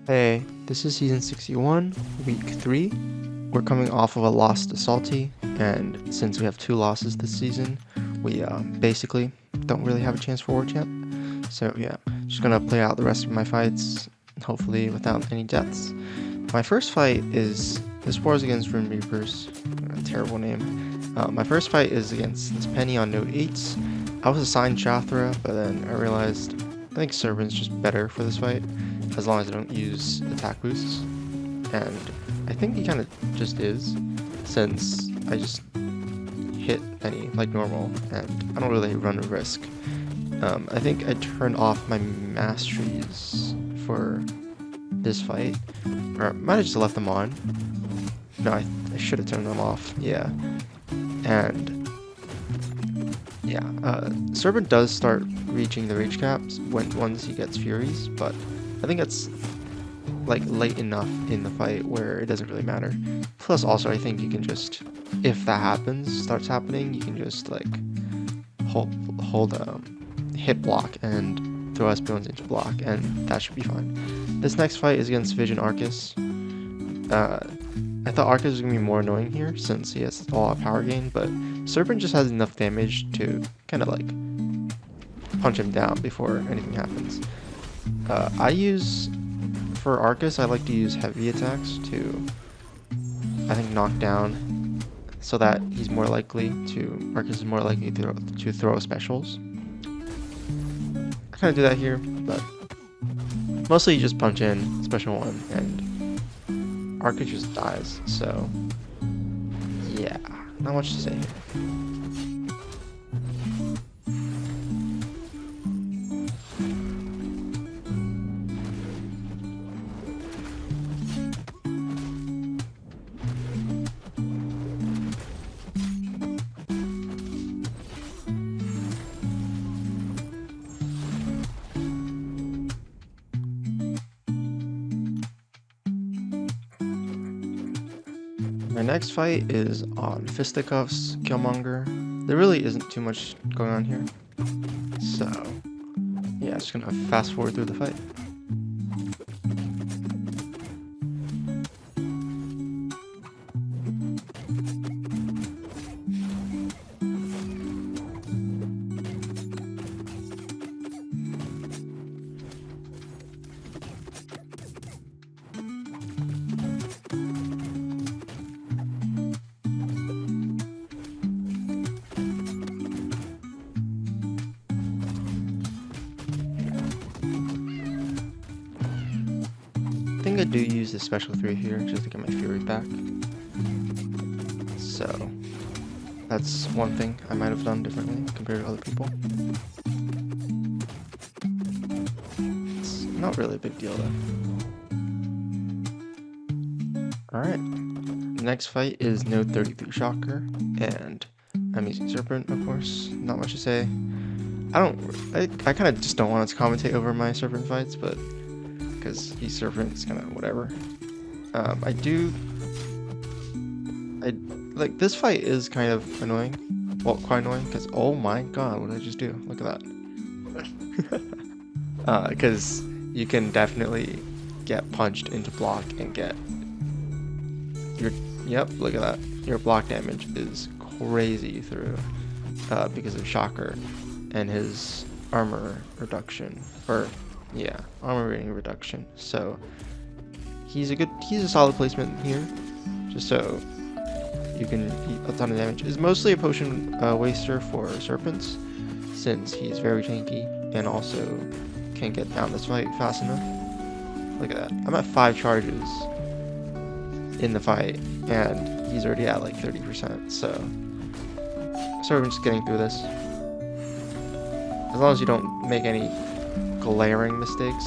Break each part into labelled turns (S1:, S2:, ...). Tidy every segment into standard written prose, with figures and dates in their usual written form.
S1: Hey, this is season 61, week 3. We're coming off of a loss to Salty, and since we have 2 losses this season, we basically don't really have a chance for War Champ. So yeah, just gonna play out the rest of my fights, hopefully without any deaths. My first fight is, this war is against Rim Reapers, a terrible name. My first fight is against this Peni on note 8s. I was assigned Shathra, but then I realized I think Serpent's just better for this fight, as long as I don't use attack boosts. And I think he kind of just is, since I just hit Peni like normal, and I don't really run a risk. I think I turned off my masteries for this fight, or I might have just left them on. No, I should have turned them off, yeah. And yeah, Serpent does start reaching the rage caps once he gets Furies, but I think it's like late enough in the fight where it doesn't really matter. Plus also I think you can just, if that starts happening, you can just like hold hit block and throw S-Bones into block, and that should be fine. This next fight is against Vision Aarkus. I thought Aarkus was going to be more annoying here since he has all out power gain, but Serpent just has enough damage to kind of like punch him down before anything happens. For Aarkus, I like to use heavy attacks to, I think, knock down, so that Aarkus is more likely to throw specials. I kind of do that here, but mostly you just punch in special 1 and Aarkus just dies, so yeah, not much to say here. My next fight is on Fisticuffs, Killmonger. There really isn't too much going on here, so yeah, just gonna fast forward through the fight. I think I do use the special 3 here just to get my Fury back. So that's one thing I might have done differently compared to other people. It's not really a big deal though. Alright, the next fight is Node 33 Shocker, and I'm using Serpent, of course. Not much to say. I kind of just don't want to commentate over my Serpent fights, but because he's Serpent, it's kind of whatever. Like, this fight is kind of annoying. Well, quite annoying, because, oh my god, what did I just do? Look at that. Because you can definitely get punched into block and get yep, look at that. Your block damage is crazy through, because of Shocker and his armor reduction, yeah, armor rating reduction. So he's a solid placement here, just so you can eat a ton of damage. It's mostly a potion waster for Serpents, since he's very tanky and also can get down this fight fast enough. Look at that. I'm at 5 charges in the fight, and he's already at like 30%, so Serpent's getting through this. As long as you don't make any glaring mistakes.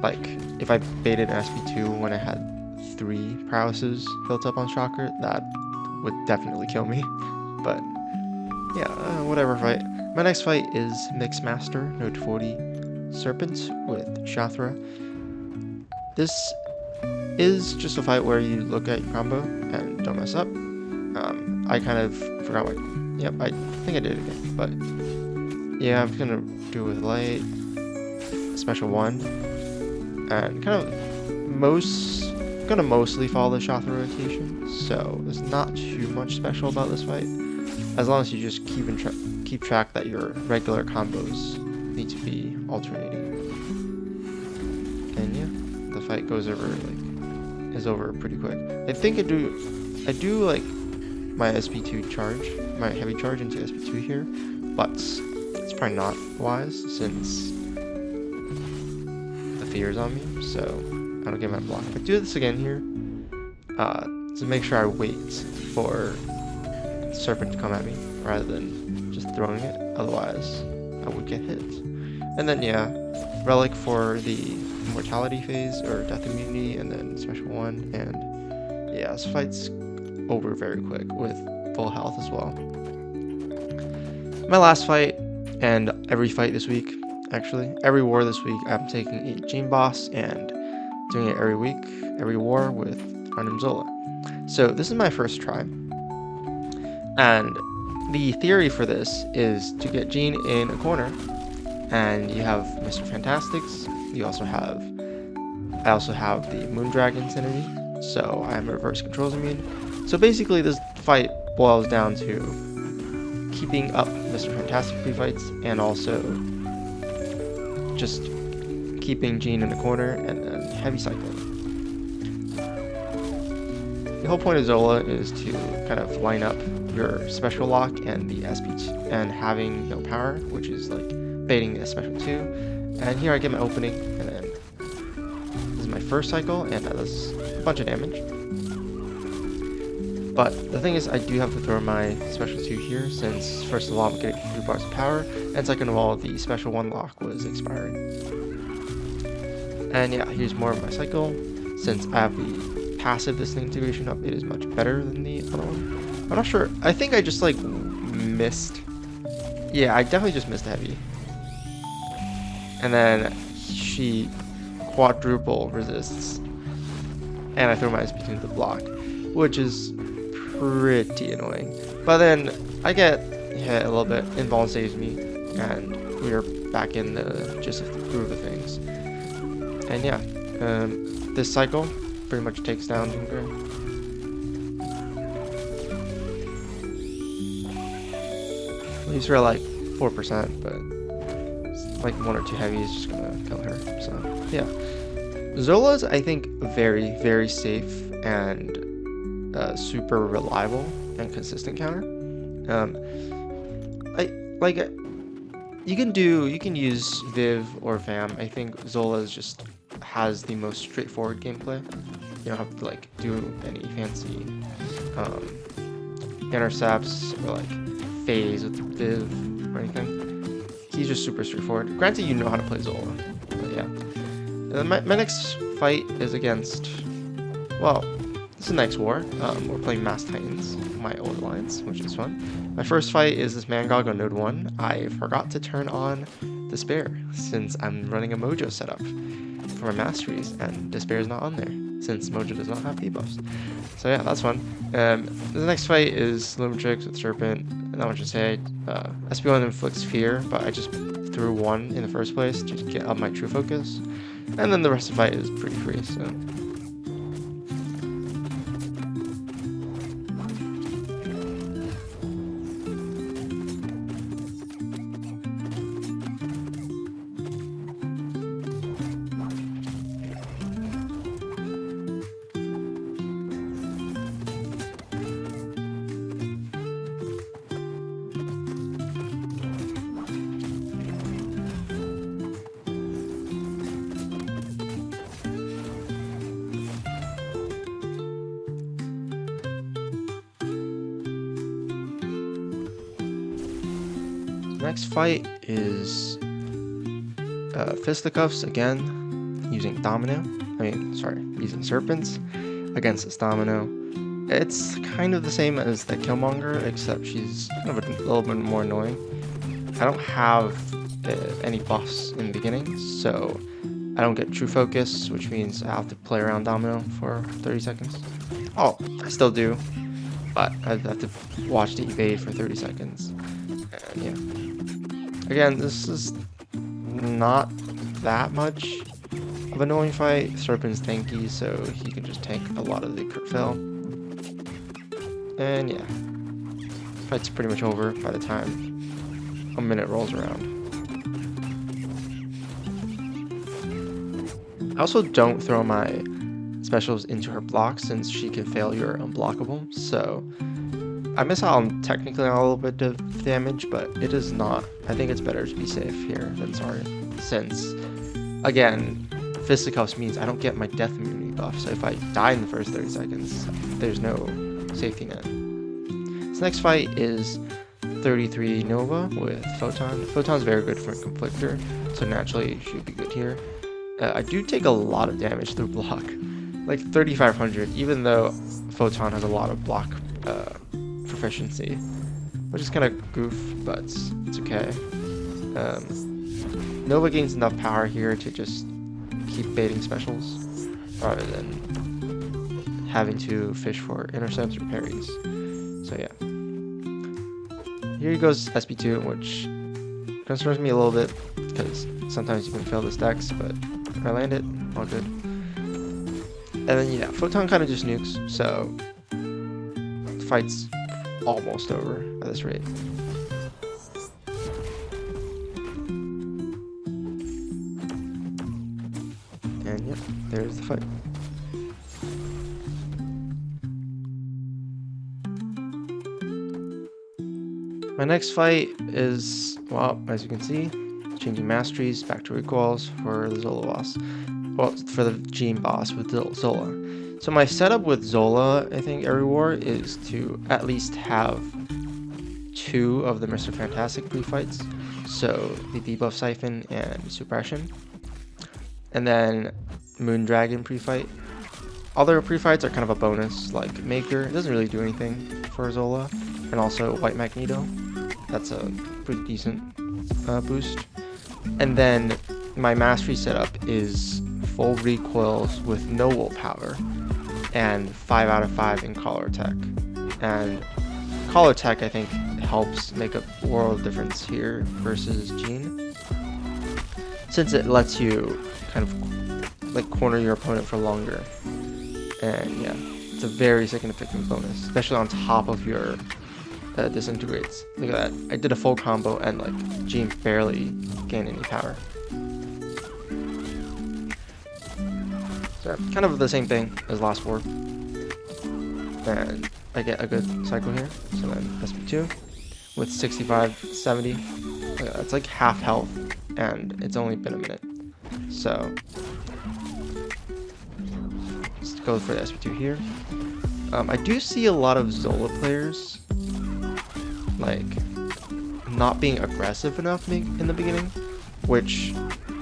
S1: Like, if I baited an SP2 when I had 3 prowesses built up on Shocker, that would definitely kill me. But yeah, whatever fight. My next fight is Mixmaster, Node 40 Serpent with Shathra. This is just a fight where you look at your combo and don't mess up. I kind of forgot what, yep, I think I did it again, but yeah, I'm gonna do it with light, special 1, and kind of gonna mostly follow the Shathra rotation, so there's not too much special about this fight, as long as you just keep track that your regular combos need to be alternating. And yeah, the fight is over pretty quick. I think I do like my SP2 charge, my heavy charge into SP2 here, but it's probably not wise since the fear is on me, so I don't get my block. If I do this again here, to make sure I wait for Serpent to come at me rather than just throwing it, otherwise I would get hit. And then yeah, Relic for the Immortality phase or Death Immunity, and then Special 1, and yeah, this fight's over very quick with full health as well. My last fight, and every fight this week, actually, every war this week, I'm taking a Gene Boss and doing it every week, every war with Arnim Zola. So this is my first try, and the theory for this is to get Gene in a corner, and you have Mr. Fantastics. I also have the Moondragon Trinity, so I'm reverse controls immune. So basically this fight boils down to keeping up Mr. Fantastic pre-fights and also just keeping Gene in the corner and then heavy cycle. The whole point of Zola is to kind of line up your special lock and the SP2 and having no power, which is like baiting the special 2. And here I get my opening, and then this is my first cycle, and that does a bunch of damage. But the thing is, I do have to throw my special 2 here, since first of all I'm getting 3 bars of power, and second of all the special 1 lock was expiring. And yeah, here's more of my cycle. Since I have the passive disintegration up, it is much better than the other one. I'm not sure. I think I just like missed. Yeah, I definitely just missed heavy. And then she quadruple resists, and I throw my SP2 into the block, which is pretty annoying. But then I get hit a little bit, Invuln saves me, and we are back in the gist of the groove of things. And yeah, this cycle pretty much takes down Kindred. Leaves her at like 4%, but like 1 or 2 heavy is just gonna kill her. So yeah, Zola's I think very, very safe and super reliable and consistent counter. You can use Viv or Fam. I think Zola's just has the most straightforward gameplay. You don't have to like do any fancy intercepts or like phase with Viv or anything. He's just super straightforward. Granted, you know how to play Zola, but yeah. And then my next fight is against, well, this is the next war. We're playing Mass Titans, my old alliance, which is fun. My first fight is this Mangog on node 1. I forgot to turn on Despair, since I'm running a Mojo setup for my masteries, and Despair is not on there, since Mojo does not have debuffs. So yeah, that's fun. The next fight is Lumatrix with Serpent. Not much to say. SP1 inflicts fear, but I just threw 1 in the first place to get up my true focus. And then the rest of the fight is pretty free, so. Next fight is Fisticuffs again, using Domino. Using Serpents against this Domino. It's kind of the same as the Killmonger, except she's kind of a little bit more annoying. I don't have any buffs in the beginning, so I don't get true focus, which means I have to play around Domino for 30 seconds. Oh, I still do, but I have to watch the evade for 30 seconds. And yeah. Again, this is not that much of of a annoying fight. Serpent's tanky, so he can just tank a lot of the crit fail. And yeah, fight's pretty much over by the time a minute rolls around. I also don't throw my specials into her blocks since she can fail your unblockable, so I miss out on technically a little bit of damage, but it is not. I think it's better to be safe here than sorry, since, again, Fisticuffs means I don't get my death immunity buff, so if I die in the first 30 seconds, there's no safety net. This next fight is 33 Nova with Photon. Photon's very good for Conflictor, so naturally she would be good here. I do take a lot of damage through block, like 3,500, even though Photon has a lot of block proficiency, which is kind of goof, but it's okay. Nova gains enough power here to just keep baiting specials rather than having to fish for intercepts or parries. So yeah. Here goes SP2, which concerns me a little bit because sometimes you can fail the stacks, but I land it, all good. And then yeah, Photon kind of just nukes, so the fight's almost over at this rate. And yep, there's the fight. My next fight is, well, as you can see, changing masteries back to recoils for the Zola boss. Well, for the Gene boss with Zola. So my setup with Zola, I think, every war is to at least have 2 of the Mr. Fantastic pre-fights. So the debuff siphon and suppression. And then Moon Dragon pre-fight. Other pre-fights are kind of a bonus, like Maker. It doesn't really do anything for Zola. And also White Magneto. That's a pretty decent boost. And then my mastery setup is full recoils with no willpower and 5 out of 5 in collar attack. And collar attack, I think, helps make a world difference here versus Gene, since it lets you kind of like corner your opponent for longer. And yeah, it's a very significant bonus, especially on top of your disintegrates. Look at that. I did a full combo and like Gene barely gained any power. So kind of the same thing as last war. And I get a good cycle here. So then SP2 with 65, 70. It's like half health and it's only been a minute. So let's go for the SP2 here. I do see a lot of Zola players like not being aggressive enough in the beginning, which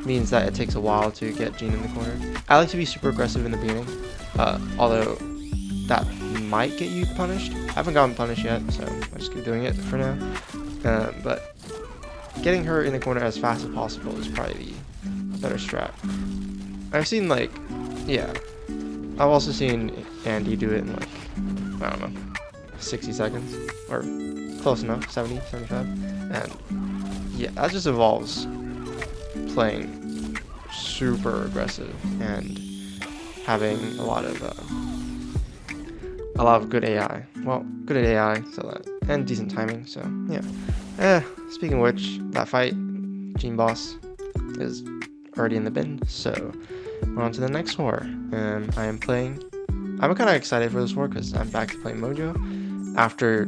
S1: means that it takes a while to get Gene in the corner. I like to be super aggressive in the beginning, although that might get you punished. I haven't gotten punished yet, so I'll just keep doing it for now. But getting her in the corner as fast as possible is probably the better strat. I've seen like, yeah, I've also seen Andy do it in like, I don't know, 60 seconds, or close enough, 70, 75, and yeah, that just involves playing super aggressive and having a lot of good AI. Well, good at AI, so that, and decent timing. So yeah. Speaking of which, that fight, Gene boss, is already in the bin. So we're on to the next war. I'm kind of excited for this war because I'm back to playing Mojo after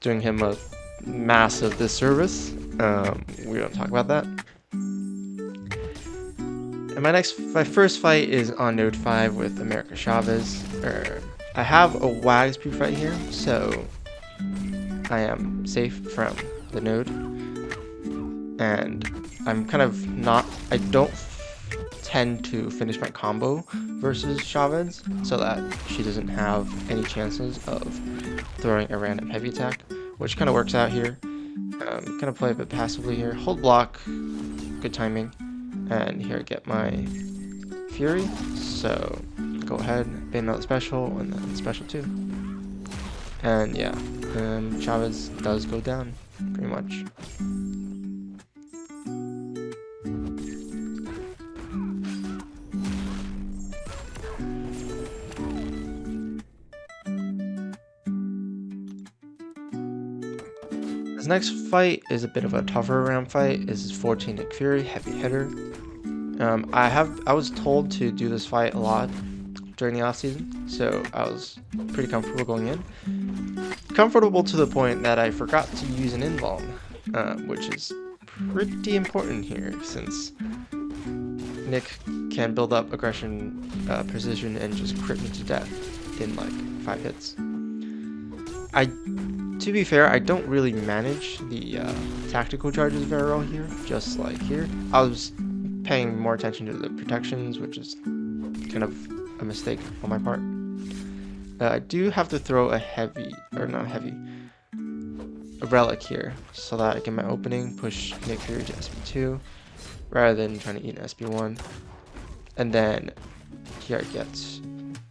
S1: doing him a massive disservice. We don't talk about that. And my first fight is on node 5 with America Chavez. I have a Wags pre-fight here, so I am safe from the node. And I'm kind of not, I don't tend to finish my combo versus Chavez so that she doesn't have any chances of throwing a random heavy attack, which kind of works out here. Kind of play a bit passively here. Hold block, good timing, and here I get my Fury. So go ahead, bait another special, and then special 2. And yeah, Chavez does go down, pretty much. This next fight is a bit of a tougher round fight. This is 14 Nick Fury, heavy hitter. I was told to do this fight a lot during the off season, so I was pretty comfortable going in. Comfortable to the point that I forgot to use an invuln, which is pretty important here since Nick can build up aggression, precision, and just crit me to death in like 5 hits. To be fair, I don't really manage the tactical charges very well here, just like here. I was paying more attention to the protections, which is kind of a mistake on my part. I do have to throw a relic here, so that I get my opening, push Nick Fury to SP2, rather than trying to eat an SP1. And then here I get,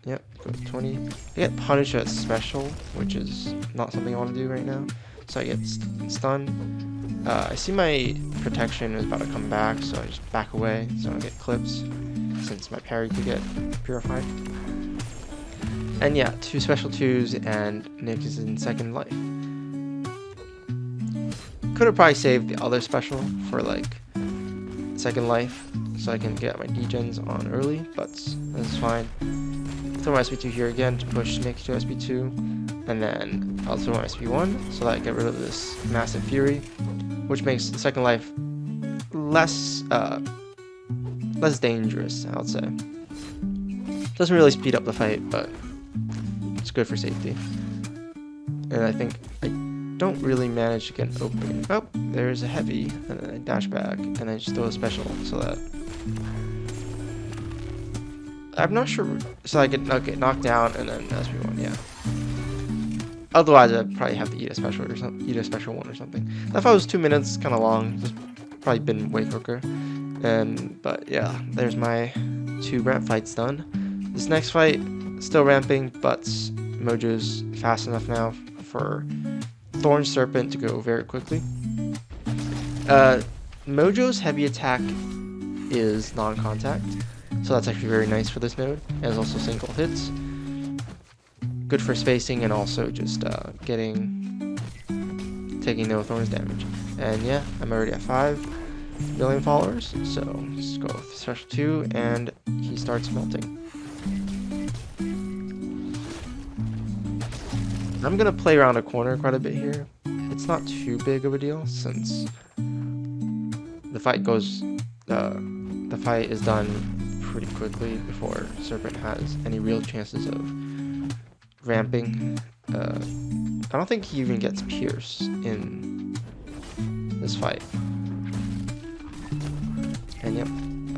S1: yep, go to 20. I get punished at special, which is not something I want to do right now. So I get stunned. I see my protection is about to come back, so I just back away so I don't get clips, since my parry could get purified. And yeah, 2 special 2s, and Nick is in second life. Could have probably saved the other special for like second life, so I can get my degens on early, but that's fine. Throw my SP2 here again to push Nick to SP2, and then I'll throw my SP1 so that I get rid of this massive fury, which makes the second life less dangerous, I would say. Doesn't really speed up the fight, but it's good for safety. And I think I don't really manage to get an opening. Oh, there's a heavy, and then I dash back, and then I just throw a special so that I'm not sure, so I get knocked down and then SP1, yeah. Otherwise, I'd probably have to eat a special or something, eat a special one or something. That fight was 2 minutes, kind of long. Just probably been way quicker. But yeah, there's my 2 ramp fights done. This next fight, still ramping, but Mojo's fast enough now for Thorn Serpent to go very quickly. Mojo's heavy attack is non-contact, so that's actually very nice for this node. And it's also single hits. Good for spacing and also just taking no thorns damage. And yeah, I'm already at 5 million followers, so just go with special 2, and he starts melting. I'm gonna play around a corner quite a bit here. It's not too big of a deal since the fight is done pretty quickly before Serpent has any real chances of ramping. I don't think he even gets pierced in this fight. And yep,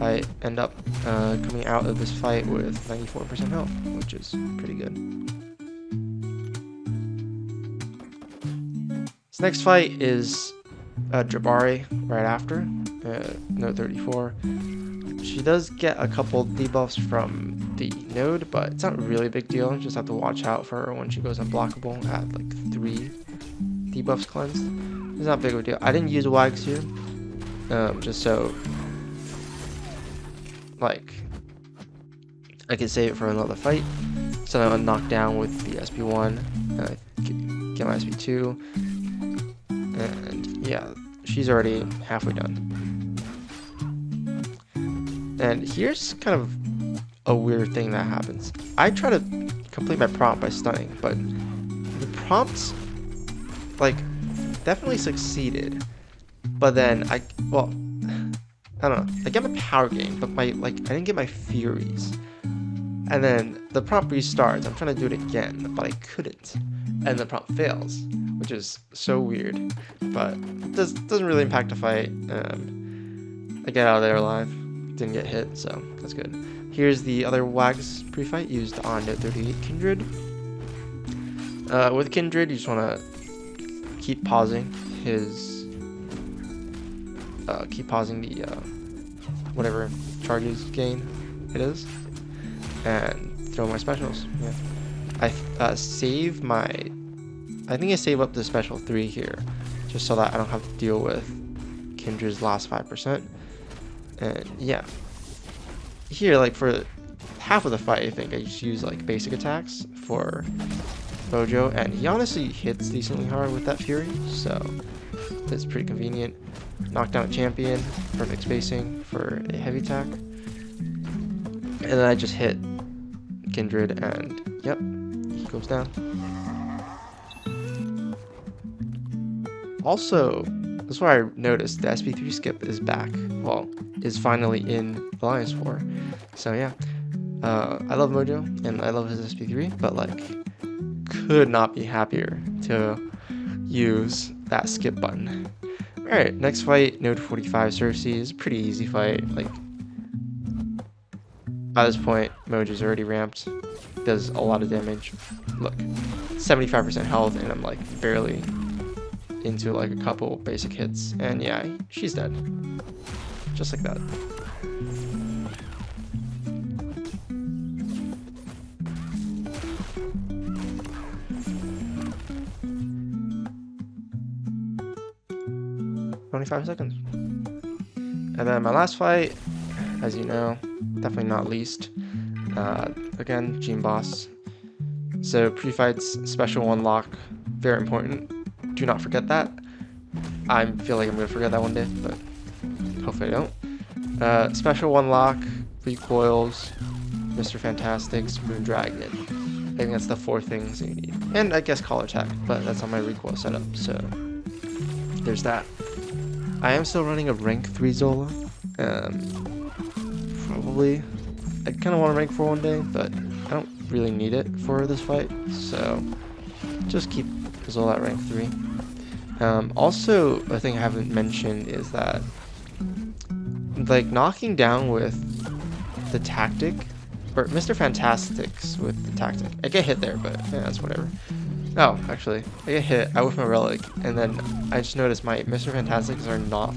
S1: I end up coming out of this fight with 94% health, which is pretty good. This next fight is Jabari right after, node 34. She does get a couple debuffs from the node, but it's not really a big deal. Just have to watch out for her when she goes unblockable at like 3 debuffs cleansed. It's not big of a deal. I didn't use wags here, just so like I can save it for another fight. So I'm knocked down with the SP1, get my SP2, and yeah, she's already halfway done. And here's kind of a weird thing that happens. I try to complete my prompt by stunning, but the prompts like definitely succeeded. But then I don't know. I get my power gain, but I didn't get my furies. And then the prompt restarts. I'm trying to do it again, but I couldn't. And the prompt fails, which is so weird. But it doesn't really impact the fight. I get out of there alive. Didn't get hit, so that's good. Here's the other wags pre-fight used on node 38 Kindred. With Kindred, you just want to keep pausing his, the whatever charges gain it is, and throw my specials. Yeah, I save my. I think I save up the special 3 here, just so that I don't have to deal with Kindred's last 5%. And yeah, here like for half of the fight, I think I just use like basic attacks for Mojo, and he honestly hits decently hard with that fury, so is pretty convenient. Knock down a champion, perfect spacing for a heavy attack. And then I just hit Kindred and yep, he goes down. Also, that's why I noticed the SP3 skip is back. Well, is finally in Alliance 4. So yeah, I love Mojo and I love his SP3, but like, could not be happier to use that skip button. Alright, next fight, Node 45 Sersi is a pretty easy fight. Like, by this point, Mojo's already ramped, does a lot of damage. Look, 75% health, and I'm like barely into like a couple basic hits, and yeah, she's dead. Just like that. "25 seconds. And then my last fight, as you know, definitely not least. Again, Gene Boss. So pre-fights, special one lock, very important. Do not forget that. I feel like I'm gonna forget that one day, but hopefully I don't. Special one lock, recoils, Mr. Fantastic's Moon Dragon. I think that's the 4 things you need. And I guess Collar Attack, but that's on my recoil setup, so there's that. I am still running a rank 3 Zola. Probably. I kind of want to rank 4 one day, but I don't really need it for this fight, so just keep Zola at rank 3. Also, a thing I haven't mentioned is that, like, knocking down with the tactic, or Mr. Fantastic's with the tactic. I get hit there, but yeah, that's whatever. Oh, actually, I get hit out with my relic, and then I just noticed my Mr. Fantastics are not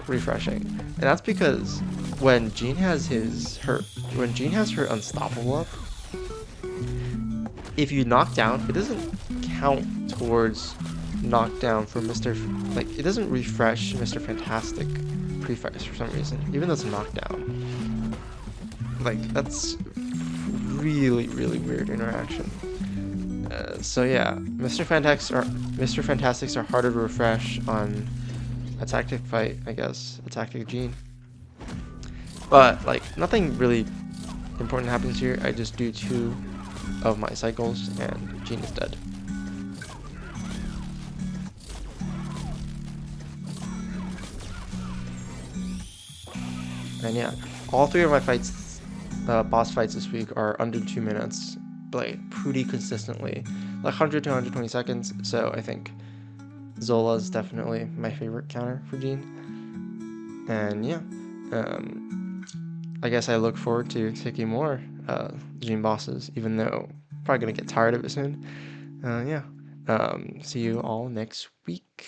S1: refreshing, and that's because when Jean has her unstoppable up, if you knock down, it doesn't count towards knockdown for like it doesn't refresh Mr. Fantastic pre-fights for some reason, even though it's a knockdown. Like, that's really weird interaction. So yeah, Mr. Fantastics are harder to refresh on a tactic fight, I guess, a tactic Gene. But like, nothing really important happens here. I just do 2 of my cycles and Gene is dead. And yeah, all 3 of my fights, boss fights this week are under 2 minutes, like pretty consistently, like 100 to 120 seconds. So I think Zola is definitely my favorite counter for Gene. And yeah, I guess I look forward to taking more Gene bosses, even though I'm probably gonna get tired of it soon. Yeah, see you all next week.